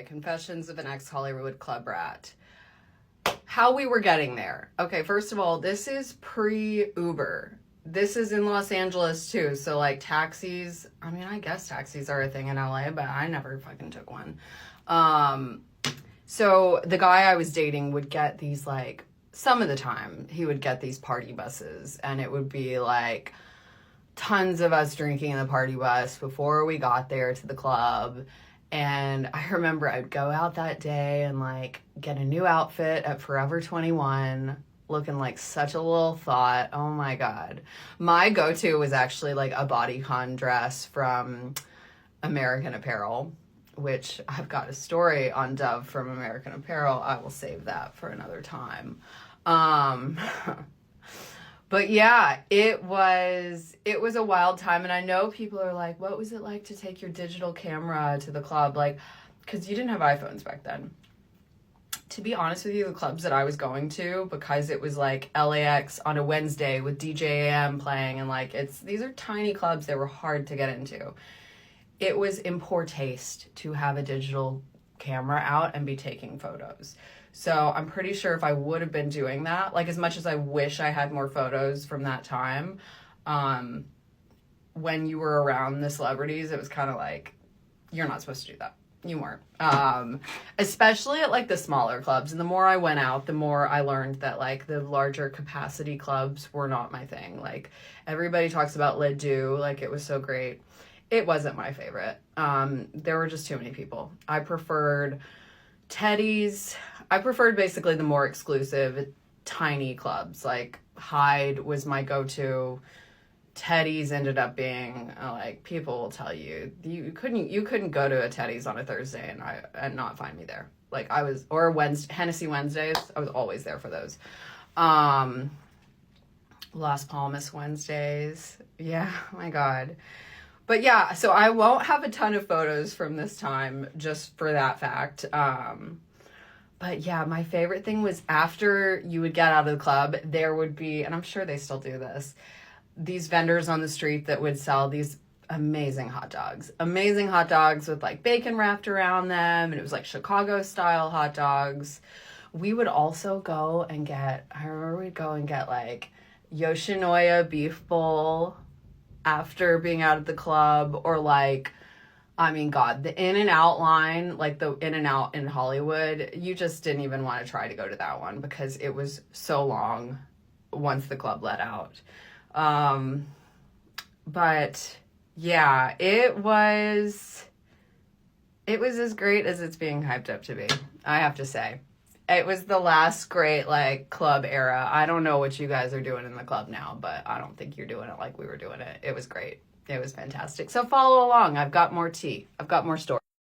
Confessions of an Ex-Hollywood Club Rat. How we were getting there. Okay, first of all, this is pre-Uber. This is in Los Angeles too, so like taxis, I mean, I guess taxis are a thing in LA, but I never fucking took one. So the guy I was dating would get these, like, some of the time, he would get these party buses, and it would be like tons of us drinking in the party bus before we got there to the club. And I remember I'd go out that day and like get a new outfit at Forever 21, looking like such a little thought. Oh my God. My go-to was actually like a bodycon dress from American Apparel, which I've got a story on Dove from American Apparel. I will save that for another time. But yeah, it was a wild time. And I know people are like, what was it like to take your digital camera to the club? Like, because you didn't have iPhones back then. To be honest with you, the clubs that I was going to, because it was like LAX on a Wednesday with DJ AM playing, and like these are tiny clubs that were hard to get into. It was in poor taste to have a digital camera out and be taking photos. So I'm pretty sure if I would have been doing that, like as much as I wish I had more photos from that time, when you were around the celebrities, it was kind of like, you're not supposed to do that. You weren't. Especially at like the smaller clubs. And the more I went out, the more I learned that like the larger capacity clubs were not my thing. Like everybody talks about Le Doux, like it was so great. It wasn't my favorite. There were just too many people. I preferred Teddy's. I preferred basically the more exclusive, tiny clubs. Like Hyde was my go-to. Teddy's ended up being like, people will tell you you couldn't go to a Teddy's on a Thursday and not find me there. Like I was, or Hennessy Wednesdays. I was always there for those. Las Palmas Wednesdays. Yeah, oh my God. But yeah, so I won't have a ton of photos from this time just for that fact. But yeah, my favorite thing was after you would get out of the club, there would be, and I'm sure they still do this, these vendors on the street that would sell these amazing hot dogs. Amazing hot dogs with like bacon wrapped around them, and it was like Chicago style hot dogs. We would also go and I remember we'd go and get like Yoshinoya beef bowl after being out of the club, or like, I mean, God, the In-N-Out line, like the In-N-Out in Hollywood, you just didn't even want to try to go to that one because it was so long once the club let out. But yeah, it was as great as it's being hyped up to be, I have to say. It was the last great, like, club era. I don't know what you guys are doing in the club now, but I don't think you're doing it like we were doing it. It was great. It was fantastic. So follow along. I've got more tea. I've got more stories.